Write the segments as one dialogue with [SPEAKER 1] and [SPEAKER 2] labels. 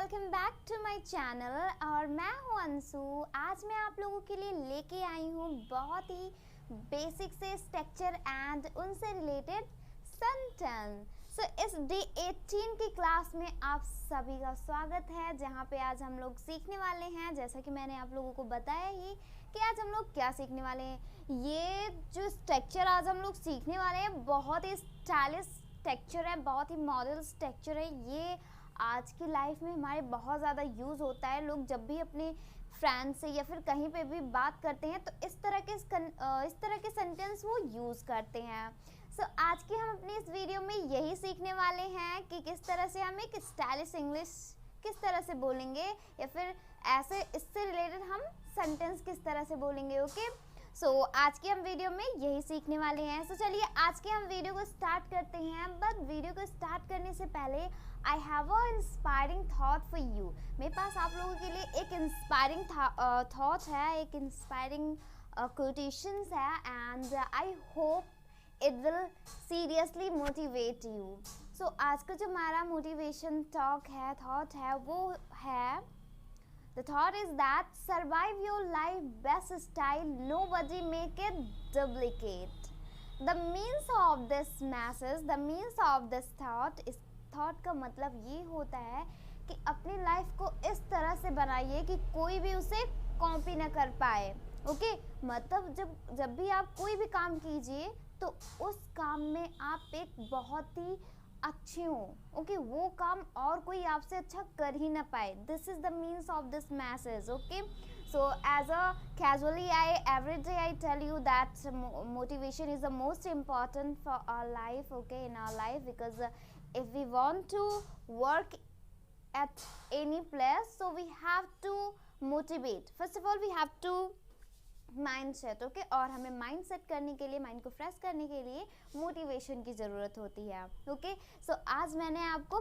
[SPEAKER 1] Welcome back to my channel और मैं हूं अंशु। आज मैं आप लोगों के लिए लेके आई हूं बहुत ही बेसिक से स्ट्रक्चर एंड उनसे रिलेटेड सेंटेंस। सो इस डे 18 की क्लास में आप सभी का स्वागत है, जहां पे आज हम लोग सीखने वाले हैं, जैसा कि मैंने आप लोगों को बताया ही कि आज हम लोग क्या सीखने वाले हैं। ये जो स्ट्रक्चर आज हम लोग सीखने वाले हैं बहुत ही स्टाइलिश स्ट्रक्चर है, बहुत ही मॉडल स्ट्रक्चर है। ये आज की लाइफ में हमारे बहुत ज़्यादा यूज़ होता है। लोग जब भी अपने फ्रेंड से या फिर कहीं पे भी बात करते हैं तो इस तरह के सेंटेंस वो यूज़ करते हैं। सो आज की हम अपनी इस वीडियो में यही सीखने वाले हैं कि किस तरह से हम एक स्टाइलिश इंग्लिश किस तरह से बोलेंगे या फिर ऐसे इससे रिलेटेड हम सेंटेंस किस तरह से बोलेंगे। ओके, सो आज की हम वीडियो में यही सीखने वाले हैं। सो चलिए आज के हम वीडियो को स्टार्ट करते हैं। बट वीडियो को स्टार्ट करने से पहले I have a inspiring thought for you. मेरे पास आप लोगों के लिए एक इंस्पायरिंग थॉट है, एक इंस्पायरिंग कोटेशंस है and I hope it will seriously motivate you. So आज का जो हमारा मोटिवेशन थॉट है वो है, the thought is that survive your life best style, nobody make it duplicate. The means of this message, the means of this thought, इस thought का मतलब ये होता है कि अपनी लाइफ को इस तरह से बनाइए कि कोई भी उसे कॉपी ना कर पाए। ओके, मतलब जब भी आप कोई भी काम कीजिए तो उस काम में आप एक बहुत ही अच्छे हो। ओके, वो काम और कोई आपसे अच्छा कर ही ना पाए। This is the means of this message. Okay, so as a casually I every day I tell you that motivation is the most important for our life. Okay, in our life, because if we want to work at any place, so we have to motivate. First of all we have to mind set. Okay, और हमें mind set करने के लिए, mind को fresh करने के लिए motivation की ज़रूरत होती है। ओके, सो आज मैंने आपको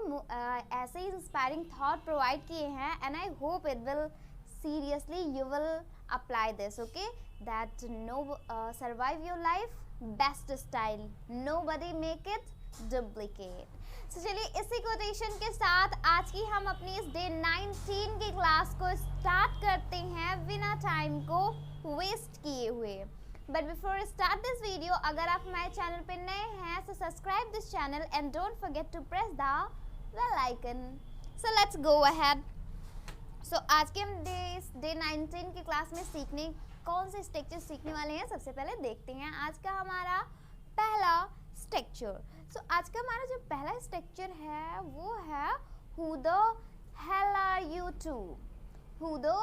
[SPEAKER 1] ऐसे ही इंस्पायरिंग थॉट प्रोवाइड किए हैं and I hope it will seriously you will apply this. Okay, that know survive your life best style, nobody make it duplicate. तो चलिए इसी कोटेशन के साथ आज की हम अपनी इस डे 19 की क्लास को स्टार्ट करते हैं बिना टाइम को वेस्ट किए हुए। But before start this video, अगर आप हमारे चैनल पे नए हैं तो subscribe this channel and don't forget to press the bell icon. So let's go ahead. So आज के हम डे 19 की क्लास में सीखने कौन से स्ट्रक्चर सीखने वाले हैं, सबसे पहले देखते हैं आज का हमारा पहला स्ट्रक्चर। सो आज का हमारा जो पहला स्ट्रक्चर है वो है who the hell are you to. Who the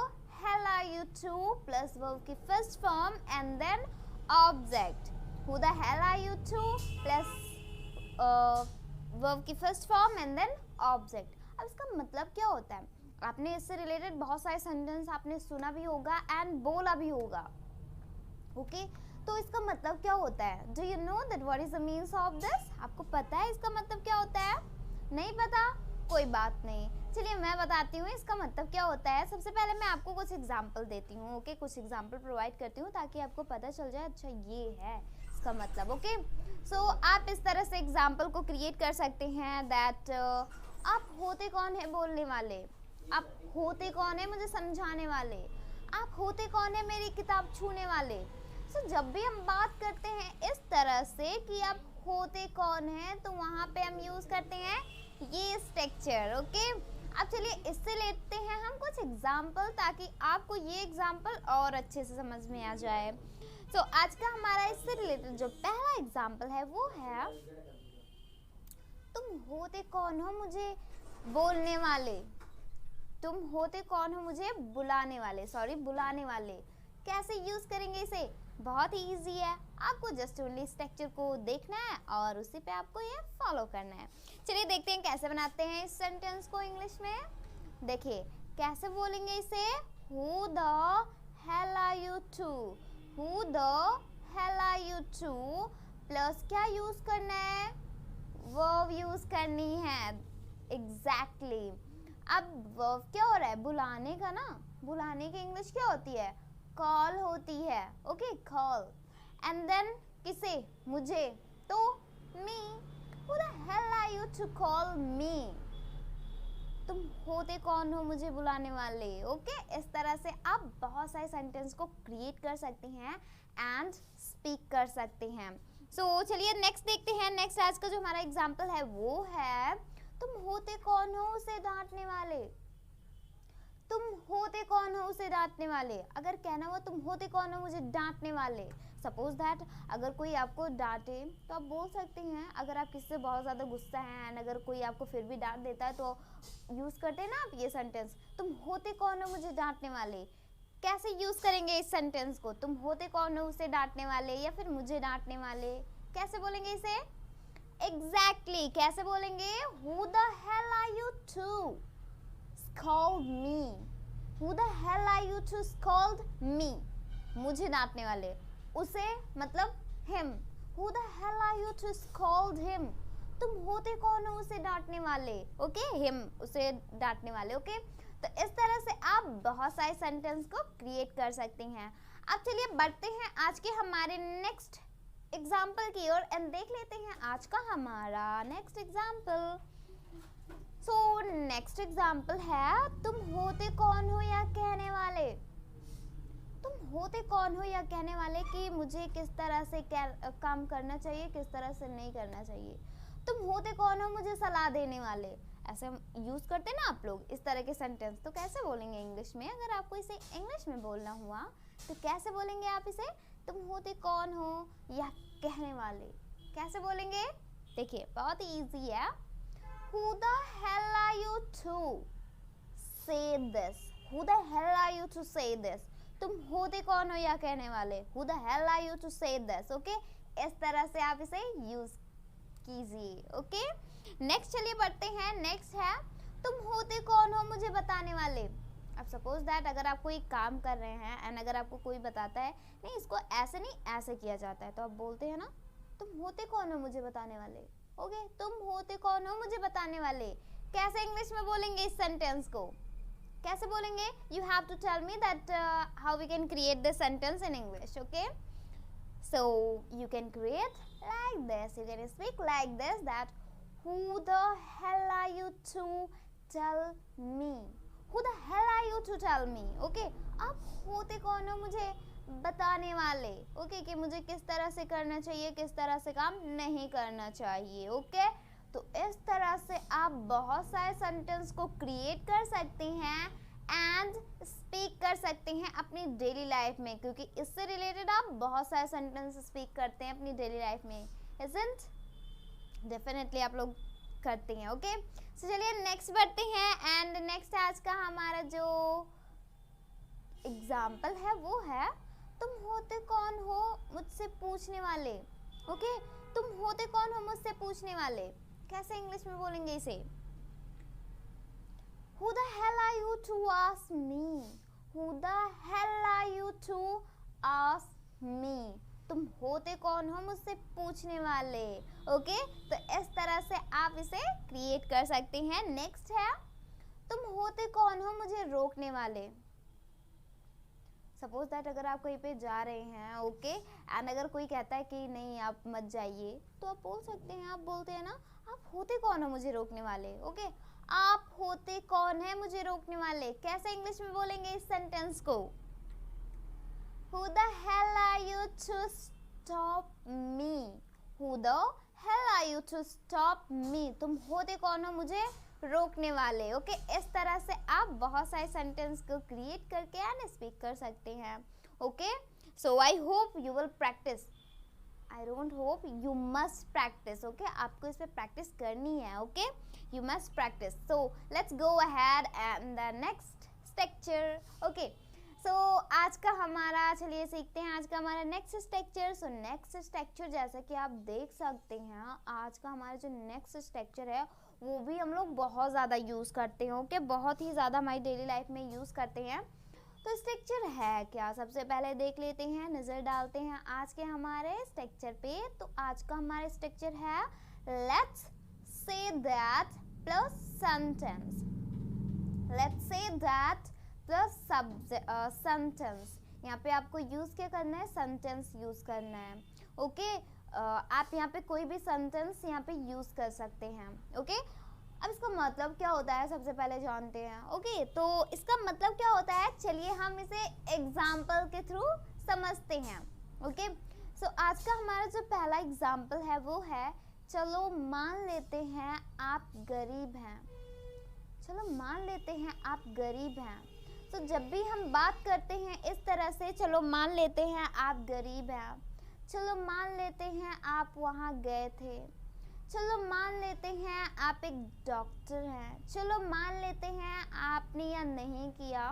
[SPEAKER 1] hell are you to plus verb की first form and then object. who the hell are you to plus verb की first form and then object. अब इसका मतलब क्या होता है? आपने इससे रिलेटेड बहुत सारे सेंटेंस आपने सुना भी होगा एंड बोला भी होगा। ओके, तो इसका मतलब क्या होता है? Do you know that what is the means of this? आपको पता है इसका मतलब क्या होता है? नहीं पता? कोई बात नहीं, चलिए मैं बताती हूँ इसका मतलब क्या होता है। सबसे पहले मैं आपको कुछ एग्जाम्पल देती हूँ। ओके, कुछ एग्जाम्पल प्रोवाइड करती हूँ ताकि आपको पता चल जाए अच्छा ये है इसका मतलब। ओके, सो आप इस तरह से एग्जाम्पल को क्रिएट कर सकते हैं दैट आप होते कौन है बोलने वाले, आप होते कौन है मुझे समझाने वाले, आप होते कौन है मेरी किताब छूने वाले। सो जब भी हम बात करते हैं इस तरह से कि आप होते कौन है तो वहाँ पे हम यूज़ करते हैं ये स्ट्रक्चर। ओके, अब चलिए इससे लेते हैं हम कुछ एग्जाम्पल ताकि आपको ये एग्जाम्पल और अच्छे से समझ में आ जाए। तो आज का हमारा इससे रिलेटेड जो पहला एग्जाम्पल है वो है तुम होते कौन हो मुझे बोलने वाले, तुम होते कौन हो मुझे बुलाने वाले, बुलाने वाले। कैसे यूज करेंगे इसे? बहुत ही इजी है, आपको जस्ट ओनली स्ट्रक्चर को देखना है और उसी पे आपको ये फॉलो करना है। चलिए देखते हैं कैसे बनाते हैं इस सेंटेंस को इंग्लिश में। देखिए कैसे बोलेंगे इसे। Who the hell are you to, who the hell are you to plus क्या यूज करना है? वर्ब यूज करनी है। एग्जैक्टली। अब वर्ब क्या हो रहा है? बुलाने का ना, बुलाने की इंग्लिश क्या होती है? कॉल होती है। ओके, कॉल एंड देन किसे? मुझे, तो मी। Who the hell are you to call me? तुम होते कौन हो मुझे बुलाने वाले। ओके, इस तरह से आप बहुत सारे सेंटेंस को क्रिएट कर सकते हैं एंड स्पीक कर सकते हैं। सो चलिए नेक्स्ट देखते हैं। नेक्स्ट आज का जो हमारा एग्जाम्पल है वो है तुम होते कौन हो उसे डांटने वाले। तुम होते कौन हो उसे डांटने वाले। अगर कहना हुआ तुम होते कौन हो मुझे डांटने वाले, सपोज दैट अगर कोई आपको डांटे तो आप बोल सकते हैं, अगर आप किसी से बहुत ज़्यादा गुस्सा हैं एंड अगर कोई आपको फिर भी डांट देता है तो यूज़ करते हैं ना आप ये सेंटेंस, तुम होते कौन हो मुझे डांटने वाले। कैसे यूज़ करेंगे इस सेंटेंस को, तुम होते कौन हो उसे डांटने वाले या फिर मुझे डांटने वाले, कैसे बोलेंगे इसे। एग्जैक्टली कैसे बोलेंगे, who the hell are you to scold me, who the hell are you to scold me, मुझे डांटने वाले, उसे मतलब him, who the hell are you to scold him, तुम होते कौन हो उसे डांटने वाले। ओके, him उसे डांटने वाले। ओके, तो इस तरह से आप बहुत सारे सेंटेंस को क्रिएट कर सकते हैं। अब चलिए बढ़ते हैं आज के हमारे नेक्स्ट एग्जाम्पल की ओर एंड देख लेते हैं आज का हमारा next example. So next example है तुम होते कौन हो या कहने वाले। तुम होते कौन हो या कहने वाले कि मुझे किस तरह से काम करना चाहिए, किस तरह से नहीं करना चाहिए। तुम होते कौन हो मुझे सलाह देने वाले, ऐसे यूज करते ना आप लोग इस तरह के सेंटेंस। तो कैसे बोलेंगे इंग्लिश में, अगर आपको इसे इंग्लिश में बोलना हुआ तो कैसे बोलेंगे आप इसे, तुम होते कौन हो या कहने वाले, कैसे बोलेंगे। देखिए बहुत ही इजी है। Who the hell are you to say this? Who the hell are you to say this? तुम होते कौन हो या कहने वाले, Who the hell are you to say this? Okay, इस तरह से आप इसे यूज कीजिए। ओके, नेक्स्ट चलिए बढ़ते हैं। नेक्स्ट है तुम होते कौन हो मुझे बताने वाले। अब सपोज दैट अगर आप कोई काम कर रहे हैं एंड अगर आपको कोई बताता है नहीं इसको ऐसे नहीं ऐसे किया जाता है, तो आप बोलते हैं ना तुम होते कौन हो मुझे बताने वाले। ओके, तुम होते कौन हो मुझे बताने वाले, कैसे इंग्लिश में बोलेंगे इस सेंटेंस को, कैसे बोलेंगे। You have to tell me that how we can create this sentence in English. Okay, so you can create like this, you can speak like this that who the hell are you to tell me, who the hell are you to tell me। Okay, आप होते कौन हो मुझे बताने वाले। Okay, कि मुझे किस तरह से करना चाहिए, किस तरह से काम नहीं करना चाहिए। ओके, तो इस तरह से आप बहुत सारे सेंटेंस को क्रिएट कर सकते हैं एंड स्पीक कर सकते हैं अपनी डेली लाइफ में, क्योंकि इससे रिलेटेड आप बहुत सारे सेंटेंस स्पीक करते हैं अपनी डेली लाइफ में, इजंट डेफिनेटली आप लोग करते हैं। ओके, सो चलिए नेक्स्ट बढ़ते हैं एंड नेक्स्ट आज का हमारा जो एग्जाम्पल है वो है तुम होते कौन हो मुझसे पूछने वाले। ओके, तुम होते कौन हो मुझसे पूछने वाले, कैसे इंग्लिश में बोलेंगे इसे। Who the hell are you to ask me? Who the hell are you to ask me? तुम होते कौन हो मुझसे पूछने वाले। ओके, तो इस तरह से आप इसे क्रिएट कर सकते हैं। नेक्स्ट है तुम होते कौन हो मुझे रोकने वाले। सपोज दैट अगर आप कहीं पे जा रहे हैं, ओके, एंड अगर कोई कहता है कि नहीं आप मत जाइए, तो आप बोल सकते हैं, आप बोलते हैं ना आप होते कौन हो मुझे रोकने वाले। ओके, आप होते कौन है मुझे रोकने वाले, कैसे इंग्लिश में बोलेंगे इस सेंटेंस को। Who the hell are you to stop me? Who the hell are you to stop me? तुम होते कौन हो मुझे रोकने वाले। ओके, इस तरह से आप बहुत सारे सेंटेंस को क्रिएट करके एंड स्पीक कर सकते हैं। Okay, so I hope you will practice, I don't hope, you must practice. Okay, आपको इस पर प्रैक्टिस करनी है। Okay, you must practice. So let's go ahead and the next structure. Okay, so आज का हमारा, चलिए सीखते हैं आज का हमारा next structure. So next structure जैसा कि आप देख सकते हैं, आज का हमारा जो नेक्स्ट स्ट्रक्चर है वो भी हम लोग बहुत ज़्यादा यूज़ करते हैं। ओके, बहुत ही ज़्यादा हमारी डेली लाइफ में यूज़ करते हैं। तो स्ट्रक्चर है क्या, सबसे पहले देख लेते हैं, नज़र डालते हैं आज के हमारे स्ट्रक्चर पे। तो आज का हमारा स्ट्रक्चर है let's say that plus sentence. Let's say that plus sentence. यहाँ पे आपको यूज़ क्या करना है, सेंटेंस यूज़ करना है। ओके, आप यहाँ पे कोई भी सेंटेंस यहाँ पे यूज़ कर सकते हैं। ओके, अब इसका मतलब क्या होता है सबसे पहले जानते हैं। ओके, तो इसका मतलब क्या होता है, चलिए हम इसे एग्जाम्पल के थ्रू समझते हैं। ओके, सो आज का हमारा जो पहला एग्जाम्पल है वो है, चलो मान लेते हैं आप गरीब हैं। चलो मान लेते हैं आप गरीब हैं। तो जब भी हम बात करते हैं इस तरह से, चलो मान लेते हैं आप गरीब हैं, चलो मान लेते हैं आप वहाँ गए थे, चलो मान लेते हैं आप एक डॉक्टर हैं, चलो मान लेते हैं आपने यह नहीं किया।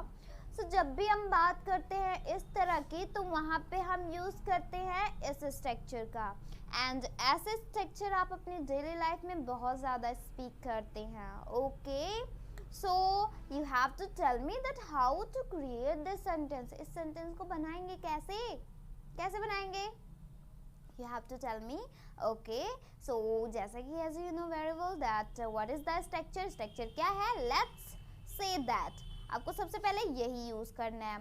[SPEAKER 1] तो जब भी हम बात करते हैं इस तरह की, तो वहाँ पे हम यूज़ करते हैं इस स्ट्रक्चर का। एंड ऐसे स्ट्रक्चर आप अपनी डेली लाइफ में बहुत ज़्यादा स्पीक करते हैं। Okay, so you have to tell me that how to create this sentence. इस सेंटेंस को बनाएंगे कैसे, कैसे बनाएंगे, you have to tell me. Okay, so जैसा कि as you know very well that what is the structure क्या है, let's say that। आपको सबसे पहले यही यूज करना है।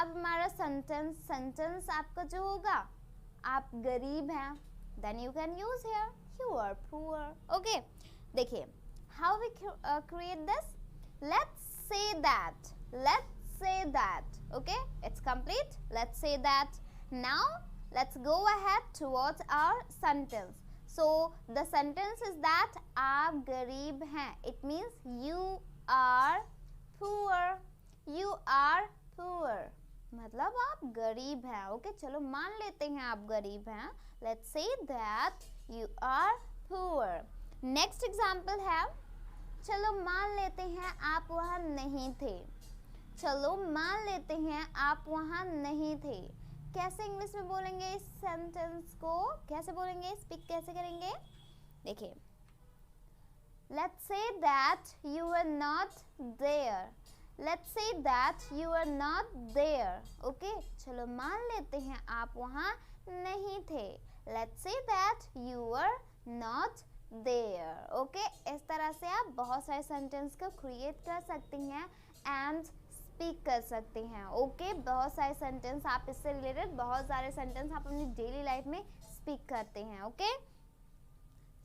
[SPEAKER 1] अब हमारा सेंटेंस आपका जो होगा, आप गरीब हैं, then you can use here you are poor। Okay, देखिए how we create this, let's say that। Okay, it's complete, let's say that। now let's go ahead towards our sentence। so the sentence is that आप गरीब हैं, it means you are poor, मतलब आप गरीब हैं। Okay, चलो मान लेते हैं आप गरीब हैं, let's say that you are poor। Next example है, चलो मान लेते हैं आप वहाँ नहीं थे, चलो मान लेते हैं आप वहाँ नहीं थे। कैसे इंग्लिश में बोलेंगे इस सेंटेंस को, कैसे बोलेंगे, स्पीक कैसे करेंगे, देखिए let's say that you were not there, let's say that you were not there। okay, चलो मान लेते हैं आप वहाँ नहीं थे, let's say that you were not there। okay, इस तरह से आप बहुत सारे सेंटेंस को क्रिएट कर सकते हैं एंड स्पीक कर सकते हैं। ओके, बहुत सारे सेंटेंस आप इससे रिलेटेड, बहुत सारे सेंटेंस आप अपनी डेली लाइफ में स्पीक करते हैं। Okay,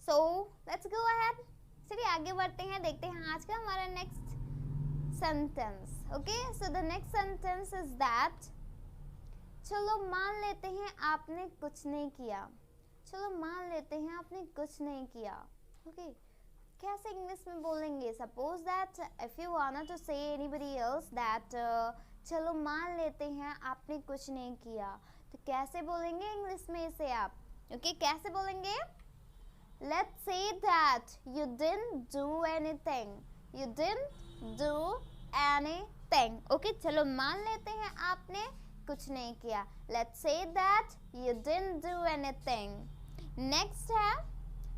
[SPEAKER 1] so let's go ahead, चलिए आगे बढ़ते हैं, देखते हैं आज का हमारा next sentence. Okay, so the next sentence is that, चलो मान लेते हैं आपने कुछ नहीं किया, चलो मान लेते हैं आपने कुछ नहीं किया। ओके, कैसे इंग्लिश में बोलेंगे, suppose that if you want to say anybody else that चलो मान लेते हैं आपने कुछ नहीं किया, तो कैसे बोलेंगे इंग्लिश में इसे आप। ओके, कैसे बोलेंगे, let's say that you didn't do anything, you didn't do anything. Okay, चलो मान लेते हैं आपने कुछ नहीं किया, let's say that you didn't do anything. Next है,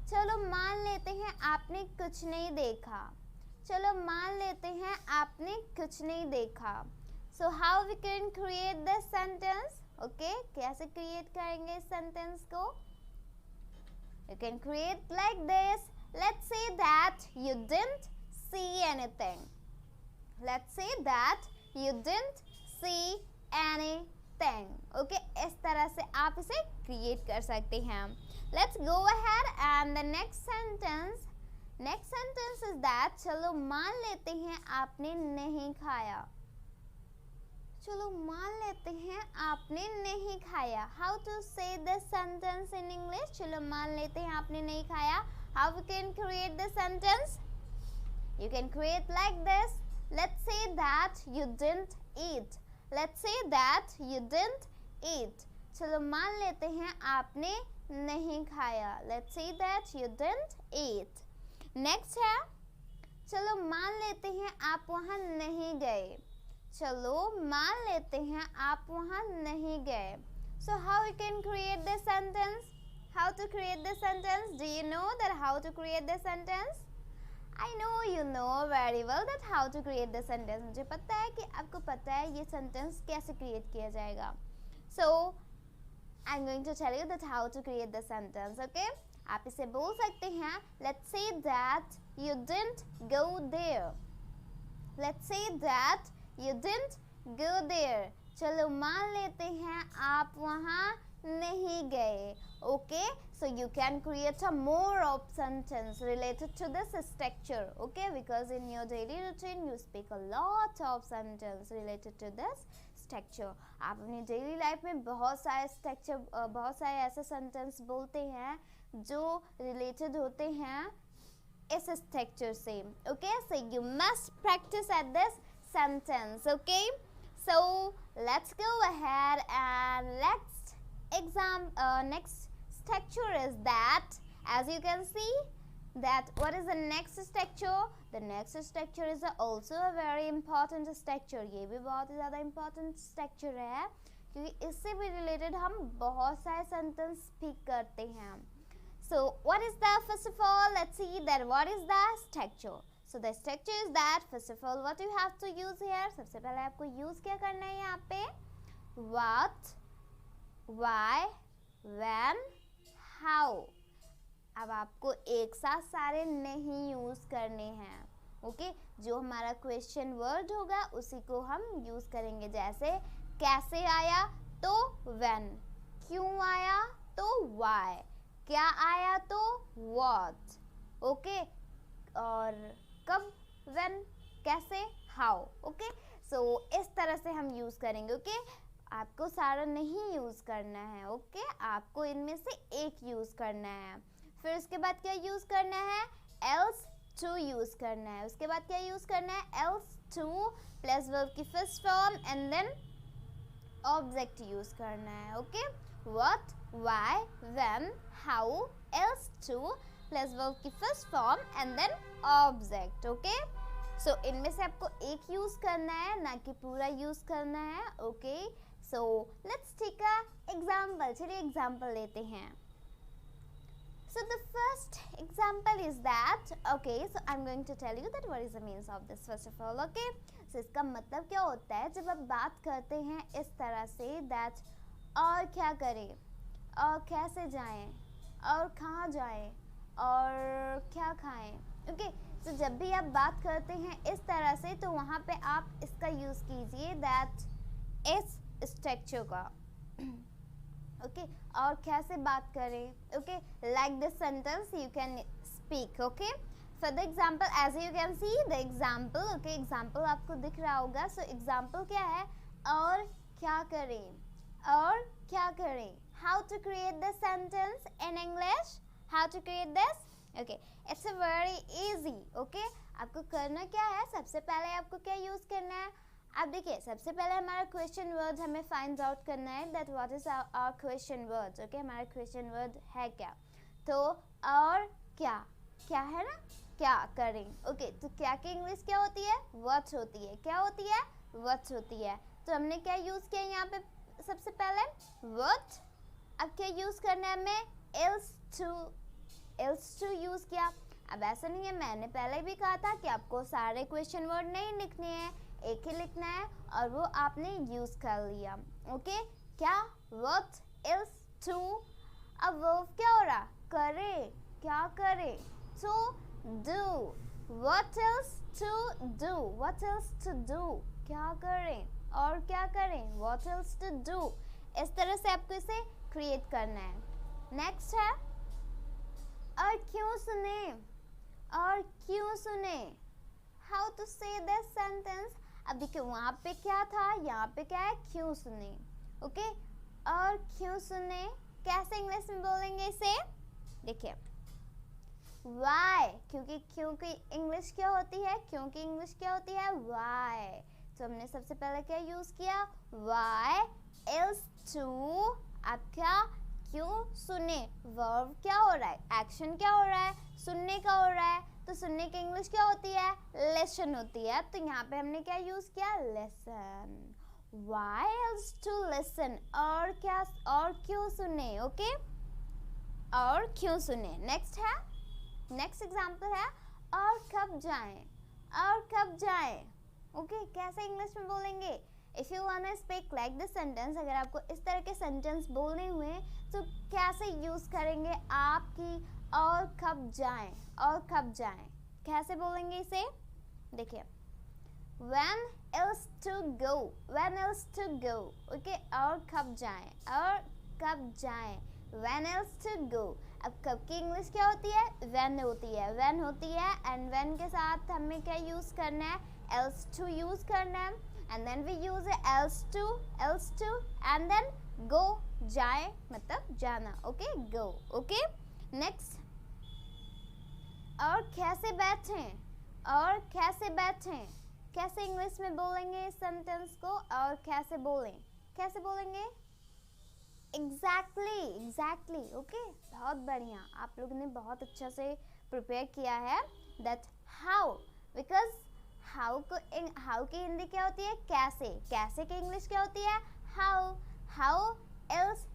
[SPEAKER 1] चलो मान लेते हैं आपने कुछ नहीं देखा, चलो मान लेते हैं आपने कुछ नहीं देखा। So how we can create this sentence. Okay, कैसे क्रिएट करेंगे इस सेंटेंस को, you can create like this, let's say that you didn't see anything, let's say that you didn't see anything. Okay, इस तरह से आप इसे क्रिएट कर सकते हैं। Let's go ahead and the next sentence is that, चलो मान लेते हैं आपने नहीं खाया, चलो मान लेते हैं आपने नहीं खाया। How to say this sentence in English, चलो मान लेते हैं आपने नहीं खाया, how we can create this sentence, you can create like this, let's say that you didn't eat, let's say that you didn't eat। चलो मान लेते हैं आपने नहीं खाया, let's say that you didn't eat। Next है, चलो मान लेते हैं आप वहाँ नहीं गए, चलो मान लेते हैं आप वहाँ नहीं गए। So how we can create this sentence? How to create this sentence? Do you know that how to create this sentence? I know you know very well that how to create this sentence। मुझे पता है कि आपको पता है ये sentence कैसे create किया जाएगा। So I'm going to tell you that how to create the sentence। okay, आप इसे बोल सकते हैं, let's say that you didn't go there, let's say that you didn't go there। चलो मान लेते हैं आप वहाँ नहीं गए. Okay, so you can create a more of sentence related to this structure. Okay, because in your daily routine you speak a lot of sentence related to this structure. आप अपनी डेली लाइफ में बहुत सारे structure, बहुत सारे ऐसे sentence बोलते हैं जो रिलेटेड होते हैं इस स्ट्रक्चर से. Okay, so you must practice at this sentence. Okay, so let's go ahead and let's exam. Next structure is that, as you can see, that what is the next structure? The next structure is also a very important structure. ये भी बहुत ही ज़्यादा important structure है क्योंकि इससे भी related हम बहुत सारे sentence speak करते हैं. So what is the, first of all, let's see that what is the structure. So the structure is that, first of all, what you have to use here. सबसे पहले आपको use क्या करना है यहाँ पे? What, why, when, how. अब आपको एक साथ सारे नहीं यूज करने हैं. ओके, जो हमारा क्वेश्चन वर्ड होगा उसी को हम यूज करेंगे. जैसे कैसे आया तो when, क्यों आया तो why, क्या आया तो what. ओके, और कब when, कैसे how. ओके, सो इस तरह से हम यूज करेंगे. ओके, आपको सारा नहीं यूज करना है. ओके, आपको इनमें से एक यूज करना है. फिर उसके बाद क्या यूज करना है? else to यूज करना है. उसके बाद क्या यूज करना है? else to प्लस वर्ब की first form and then object use करना है. Okay, what, why, when, how, else to plus verb की first form and then object. Okay, so इनमें से आपको एक यूज करना है, ना कि पूरा यूज करना है. Okay, so let's take a example. चलिए एग्जाम्पल लेते हैं. So the first example is that, okay, so I'm going to tell you that what is the means of this first of all. Okay, so इसका मतलब क्या होता है जब आप बात करते हैं इस तरह से that और क्या करें, और कैसे जाएं, और कहाँ जाएं, और क्या खाएं. ओके, so जब भी आप बात करते हैं इस तरह से तो वहाँ पे आप इसका यूज कीजिए that इस स्ट्रक्चर का. ओके, और कैसे बात करें. Okay, like this sentence you can speak. Okay, for the example as you can see the example. Okay, example आपको दिख रहा होगा. सो एग्जाम्पल क्या है? और क्या करें, और क्या करें. How to create this sentence in English, how to create this. Okay, it's a very easy. Okay, आपको करना क्या है? सबसे पहले आपको क्या यूज करना है? अब देखिए, सबसे पहले हमारा क्वेश्चन वर्ड हमें फाइंड आउट करना है that what is our question word. Okay, हमारा क्वेश्चन वर्ड है क्या? तो और क्या, क्या है ना, क्या करें. ओके, तो क्या की इंग्लिश क्या होती है? व्हाट होती है. क्या होती है? व्हाट होती है. तो हमने क्या यूज किया यहाँ पे? सबसे पहले व्हाट. अब क्या यूज करना है हमें? else to यूज किया. अब ऐसा नहीं है, मैंने पहले भी कहा था कि आपको सारे क्वेश्चन वर्ड नहीं लिखने हैं, एक ही लिखना है, और वो आपने यूज कर लिया. ओके, क्या? what, else, to. अब वर्ब क्या हो रहा? करे, क्या करे? to do. what else to do, what else to do, क्या करें, और क्या करें. what else to do. इस तरह से आपको इसे क्रिएट करना है. नेक्स्ट है और क्यों सुने, और क्यों सुने. How to say this sentence. अब देखिए वहाँ पे क्या था, यहाँ पे क्या है? क्यों सुने. ओके, और क्यों सुने कैसे इंग्लिश में बोलेंगे इसे? देखिए why, क्योंकि इंग्लिश क्या होती है? क्योंकि इंग्लिश क्या होती है? why. तो हमने सबसे पहले क्या यूज किया? why, else to. अब क्या? क्यों सुने. वर्ब क्या हो रहा है? एक्शन क्या हो रहा है? सुनने का हो रहा है. तो सुनने की इंग्लिश क्या होती है? लिसन होती है. तो यहाँ पे हमने क्या यूज किया? Listen. why else to listen. और क्या, और क्यों सुने. ओके, और क्यों सुने. नेक्स्ट है, नेक्स्ट एग्जाम्पल है और कब जाएं, और कब जाएं. ओके, कैसे इंग्लिश में बोलेंगे? If you want to speak like this sentence, अगर आपको इस तरह के सेंटेंस बोलने हुए तो कैसे यूज करेंगे आपकी? और कब जाएं, और कब जाएं कैसे बोलेंगे इसे? देखिए when else to go, when else to go. Okay, और कब जाएं, और कब जाएं, when else to go। अब कब की इंग्लिश क्या होती है, when होती है, when होती है, and when के साथ हमें क्या यूज करना है, else to यूज करना है, and then we use else to and then go, जाए मतलब जाना, ओके, go, ओके। नेक्स्ट, और कैसे बैठें, और कैसे बैठें, कैसे इंग्लिश में बोलेंगे इस सेंटेंस को, और कैसे बोलेंगे एग्जैक्टली, ओके, बहुत बढ़िया, आप लोगों ने बहुत अच्छा से प्रिपेयर किया है। दैट हाउ, बिकॉज हाउ की हिंदी क्या होती है, कैसे की इंग्लिश क्या होती है, हाउ एल्स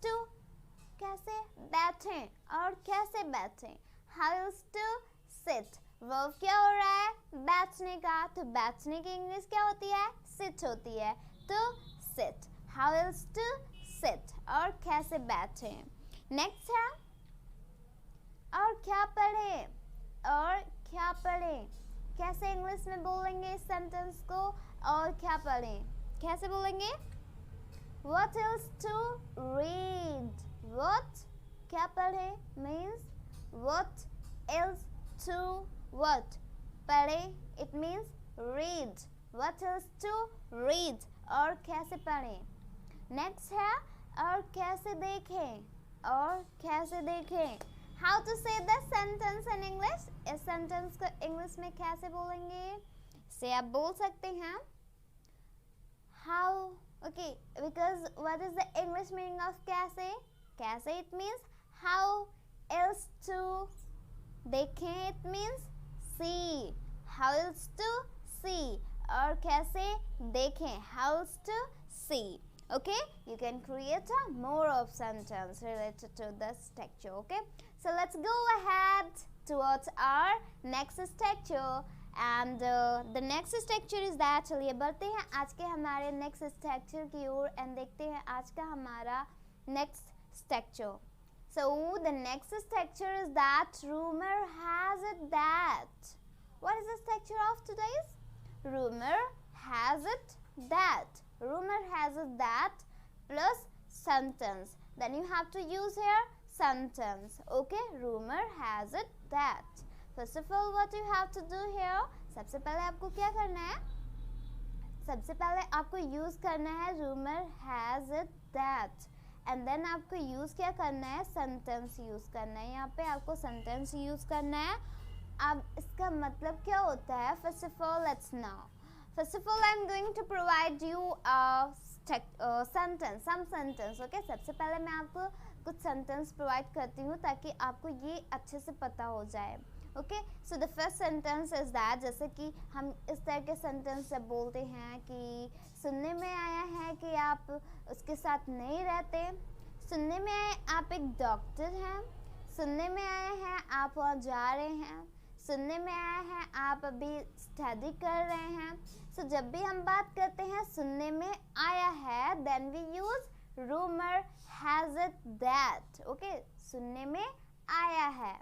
[SPEAKER 1] टू, कैसे बैठें, और कैसे बैठें, how else to sit. Verb क्या हो रहा है, बैठने का, तो बैठने की इंग्लिश क्या होती है, सिट होती है, तो sit, how else to sit, और कैसे बैठें। नेक्स्ट है, और क्या पढ़ें, कैसे इंग्लिश में बोलेंगे इस सेंटेंस को, और क्या पढ़ें, कैसे बोलेंगे, what else to read, what, क्या पढ़ें means what else to what, पढ़े it means read, what else to read, और कैसे पढ़ें। नेक्स्ट है, और कैसे देखें, how to say the sentence in English, इस सेंटेंस को इंग्लिश में कैसे बोलेंगे, से आप बोल सकते हैं how, okay, because what is the English meaning of कैसे it means how else to, देखें it means see, how else to see, और कैसे देखें, how else to see, okay। You can create a more of sentence related to this structure, okay। So let's go ahead towards our next structure, and the next structure is that, चलिए बढ़ते हैं आज के हमारे next structure की ओर and देखते हैं आज का हमारा next structure। So the next structure is that rumor has it that, what is the structure of today's, rumor has it that plus sentence, then you have to use here sentence, okay, rumor has it that। First of all, what you have to do here, सबसे पहले आपको क्या करना है, सबसे पहले आपको use करना है rumor has it that, and then आपको यूज क्या करना है, sentence यूज करना है, यहाँ पे आपको sentence यूज करना है। अब इसका मतलब क्या होता है, first of all let's know, first of all I'm going to provide you a sentence, some sentence, okay। सबसे पहले मैं आपको कुछ सेंटेंस प्रोवाइड करती हूँ ताकि आपको ये अच्छे से पता हो जाए, okay. So the first sentence is that, जैसे कि हम इस तरह के सेंटेंस से बोलते हैं कि सुनने में आया है कि आप उसके साथ नहीं रहते, सुनने में आया आप एक डॉक्टर हैं, सुनने में आया है आप वहाँ जा रहे हैं, सुनने में आया है आप अभी स्टडी कर रहे हैं। सो जब भी हम बात करते हैं सुनने में आया है, then we use rumor has it that, okay, सुनने में आया है।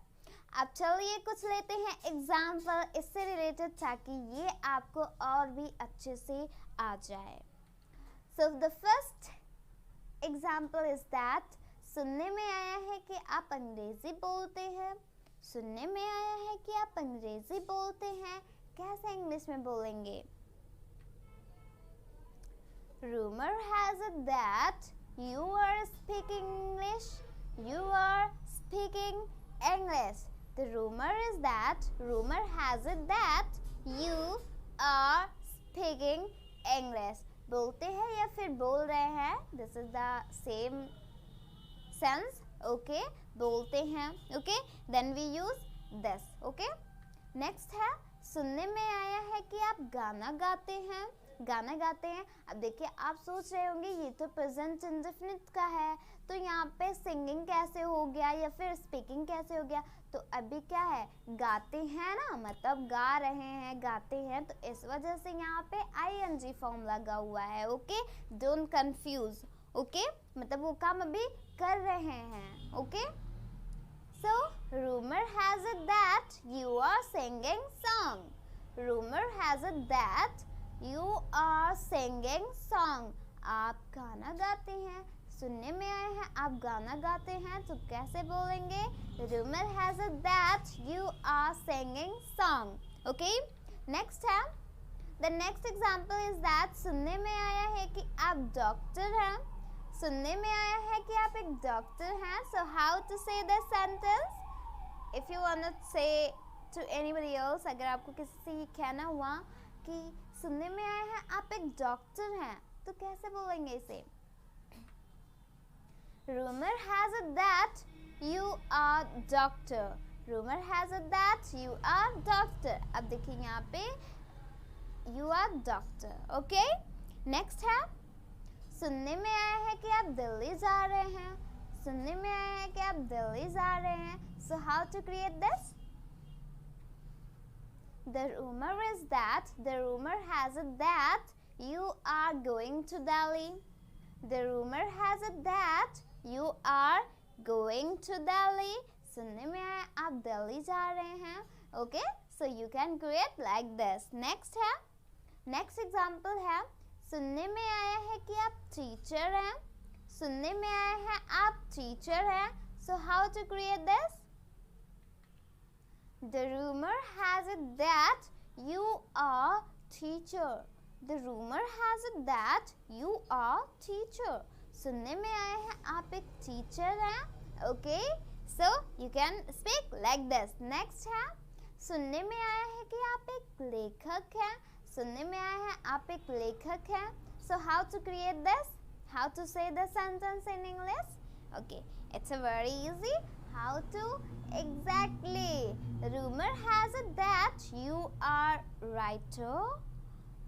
[SPEAKER 1] अब चलिए कुछ लेते हैं एग्जाम्पल इससे रिलेटेड ताकि ये आपको और भी अच्छे से आ जाए। So the first example is that, सुनने में आया है कि आप अंग्रेजी बोलते हैं, सुनने में आया है कि आप अंग्रेजी बोलते हैं, कैसे इंग्लिश में बोलेंगे, rumor has it that you are speaking English, you are speaking English। The rumor is that, rumor has it that you are speaking English, बोलते हैं या फिर बोल रहे हैं, this is the same sense, okay, बोलते हैं, okay, then we use this, okay। next है, सुनने में आया है कि आप गाना गाते हैं, गाना गाते हैं। अब देखिए आप सोच रहे होंगे ये तो प्रेजेंट इंडेफिनिट का है, तो यहाँ पे सिंगिंग कैसे हो गया या फिर स्पीकिंग कैसे हो गया, तो अभी क्या है, गाते हैं ना, मतलब गा रहे हैं, गाते हैं, तो इस वजह से यहाँ पे ing फॉर्म लगा हुआ है, ओके, डोंट कंफ्यूज, ओके, मतलब वो काम अभी कर रहे हैं, okay. So rumor has it that you are singing song, rumor has it that you are singing song, आप गाना गाते हैं, सुनने में आया है आप गाना गाते हैं, तो कैसे बोलेंगे? Rumor has it that you are singing song. Okay, next है, the next example is that सुनने में आया है कि आप डॉक्टर हैं, सुनने में आया है कि आप एक डॉक्टर हैं. So how to say this sentence? If you wanna say to anybody else, अगर आपको किसी से ये कहना हुआ कि सुनने में आया है आप एक डॉक्टर हैं, तो कैसे बोलेंगे इसे? Rumor has it that you are doctor. Rumor has it that you are doctor. अब देखिए यहाँ पे you are doctor. Okay? Next है, सुनने में आया है कि आप दिल्ली जा रहे हैं, सुनने में आया है कि आप दिल्ली जा रहे हैं. So how to create this? The rumor is that, the rumor has it that you are going to Delhi. The rumor has it that you are going to Delhi. सुनने में आया आप दिल्ली जा रहे हैं. Okay? So you can create like this. Next है, next example है, सुनने में आया है कि आप टीचर हैं, सुनने में आया है आप टीचर हैं. So how to create this? The rumor has it that you are teacher. The rumor has it that you are teacher. सुनने में आया है आप एक टीचर हैं. Okay? So you can speak like this. Next है, सुनने में आया है कि आप एक लेखक हैं, सुनने में आया है आप एक लेखक हैं. So how to create this? How to say the sentence in English? Okay, it's a very easy. How to? Exactly. Rumor has it that you are writer.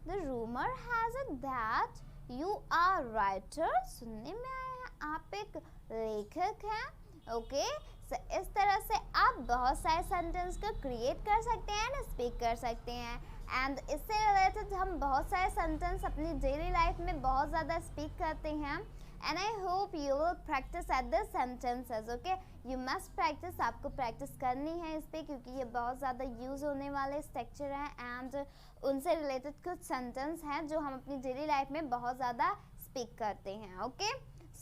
[SPEAKER 1] The rumor has it that you are writer. सुनने में आया है आप एक लेखक हैं. Okay? So इस तरह से आप बहुत सारे सेंटेंस को क्रिएट कर सकते हैं ना स्पीक कर सकते हैं. एंड इससे रिलेटेड हम बहुत सारे सेंटेंस अपनी डेली लाइफ में बहुत ज़्यादा स्पीक करते हैं. And I hope you will practice at this sentences. Okay, you must practice. आपको प्रैक्टिस करनी है इस पर, क्योंकि ये बहुत ज़्यादा यूज़ होने वाले स्ट्रक्चर हैं एंड उनसे रिलेटेड कुछ सेंटेंस हैं जो हम अपनी डेली लाइफ में बहुत ज़्यादा स्पीक करते हैं. Okay,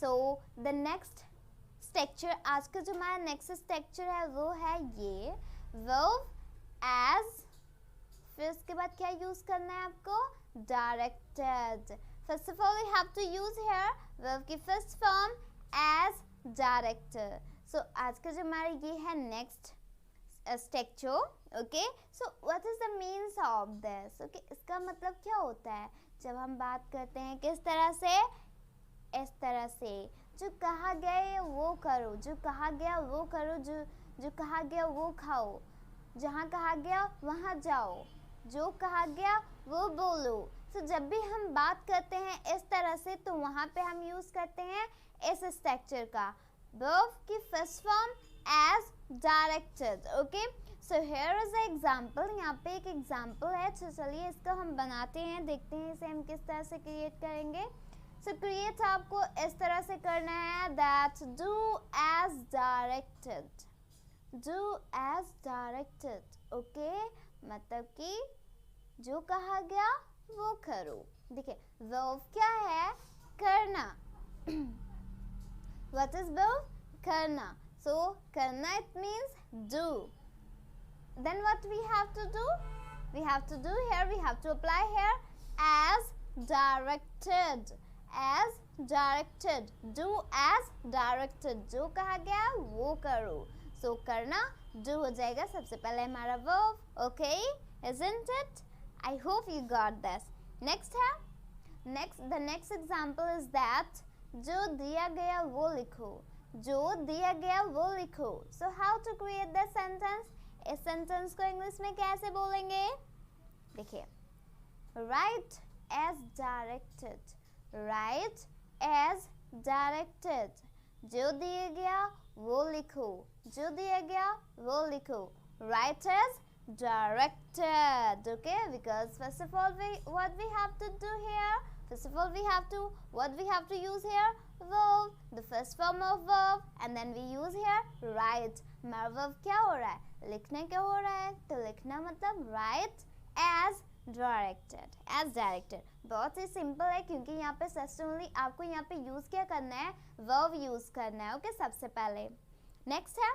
[SPEAKER 1] so the next structure, आज का जो हमारा नेक्स्ट स्ट्रक्चर है वो है ये वर्ब एज. फिर उसके बाद क्या यूज़ करना है आपको? Directed. First of all we have to use here verb की first form as director. So आज का जो हमारा ये है next structure. Okay, so what is the means of this? Okay, इसका मतलब क्या होता है जब हम बात करते हैं किस तरह से? इस तरह से. जो कहा गया है वो करो, जो कहा गया वो करो, जो कहा गया वो खाओ, जहाँ कहा गया वहाँ जाओ, जो कहा गया वो बोलो. तो जब भी हम बात करते हैं इस तरह से तो वहाँ पे हम यूज़ करते हैं इस स्ट्रक्चर का. वर्ब की first form as directed. Okay, so here is a example. यहाँ पे एक एग्जांपल है, तो चलिए इसको हम बनाते हैं, देखते हैं इसे हम किस तरह से क्रिएट करेंगे. सो क्रिएट आपको इस तरह से करना है that do as directed. Do as directed. Okay, मतलब कि जो कहा गया वो करो. देखिए वर्ब क्या है? करना. What is verb? करना. सो करना it means do. Then what we have to do? We have to do here, we have to apply here as directed. As directed. Do as directed. जो कहा गया वो करो. सो करना डू हो जाएगा सबसे पहले हमारा verb. Okay, isn't it? I hope you got this. Next है, the next example is that जो दिया गया वो लिखो. जो दिया गया वो लिखो. So how to create the sentence? इस sentence को इंग्लिश में कैसे बोलेंगे? देखिए, write as directed. Write as directed. जो दिया गया वो लिखो. जो दिया गया वो लिखो. Write as directed. Okay, because first of all what we have to do here? First of all what we have to use here? Verb, the first form of verb, and then we use here write. हमारा verb क्या हो रहा है? लिखना क्या हो रहा है? तो लिखना मतलब write as directed, as directed. बहुत ही सिंपल है क्योंकि यहाँ पे सिस्टम ओनली आपको यहाँ पे यूज क्या करना है, वर्ब यूज करना है। ओके, सबसे पहले नेक्स्ट है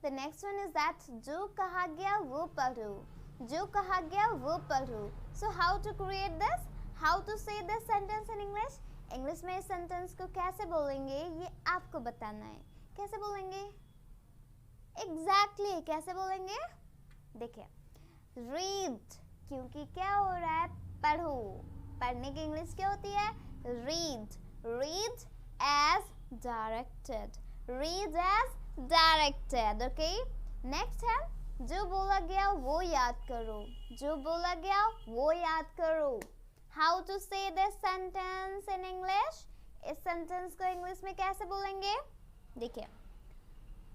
[SPEAKER 1] the next one is that जो कहा गया वो पढ़ो, जो कहा गया वो पढ़ो। So how to create this, how to say this sentence in English. English में इस सेंटेंस को कैसे बोलेंगे ये आपको बताना है। कैसे बोलेंगे एग्जैक्टली कैसे बोलेंगे, देखिए रीड, क्योंकि क्या हो रहा है, पढ़ो। पढ़ने की इंग्लिश क्या होती है, read. Read as directed, read as directed. Okay, next है जो बोला गया वो याद करो, जो बोला गया वो याद करो। How to say this sentence in English, इस सेंटेंस को इंग्लिश में कैसे बोलेंगे, देखिए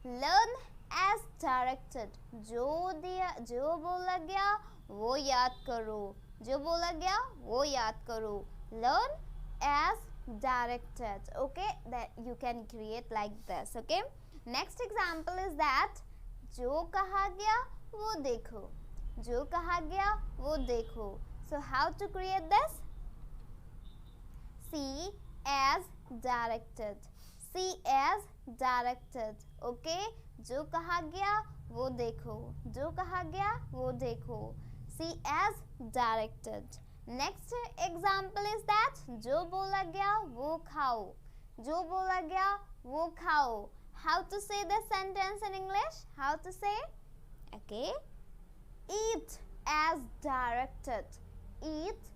[SPEAKER 1] लर्न एज डायरेक्टेड, जो बोला गया वो याद करो, जो बोला गया वो याद करो। Learn as directed. Okay, that you can create like this. Okay, next example is that जो कहा गया वो देखो, जो कहा गया वो देखो। So how to create this, see as directed, see as directed. Okay, जो कहा गया वो देखो, जो कहा गया वो देखो। See as directed. Next example is that जो बोला गया वो खाओ, जो बोला गया वो खाओ। How to say this sentence in English, how to say, okay, eat as directed, eat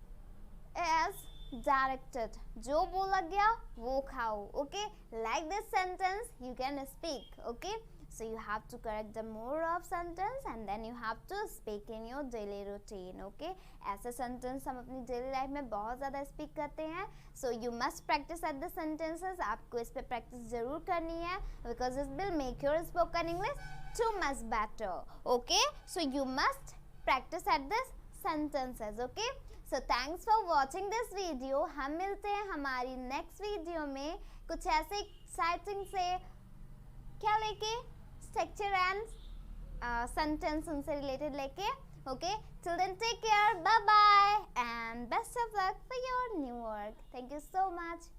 [SPEAKER 1] as directed, जो बोला गया वो खाओ। Okay, like this sentence you can speak. Okay, so you have to correct the more of sentence and then you have to speak in your daily routine. Okay, ऐसे sentence हम अपनी daily life में बहुत ज़्यादा speak करते हैं. So you must practice at the sentences. आपको इस पे practice ज़रूर करनी है because it will make your spoken English too much better. Okay, so you must practice at this sentences. Okay, so thanks for watching this video. हम मिलते हैं हमारी next video में कुछ ऐसे exciting से क्या लेके, स्ट्रक्चर एंड सेंटेंस उनसे रिलेटेड लेके। Okay, till then take care, bye bye and best of luck for your new work. Thank you so much.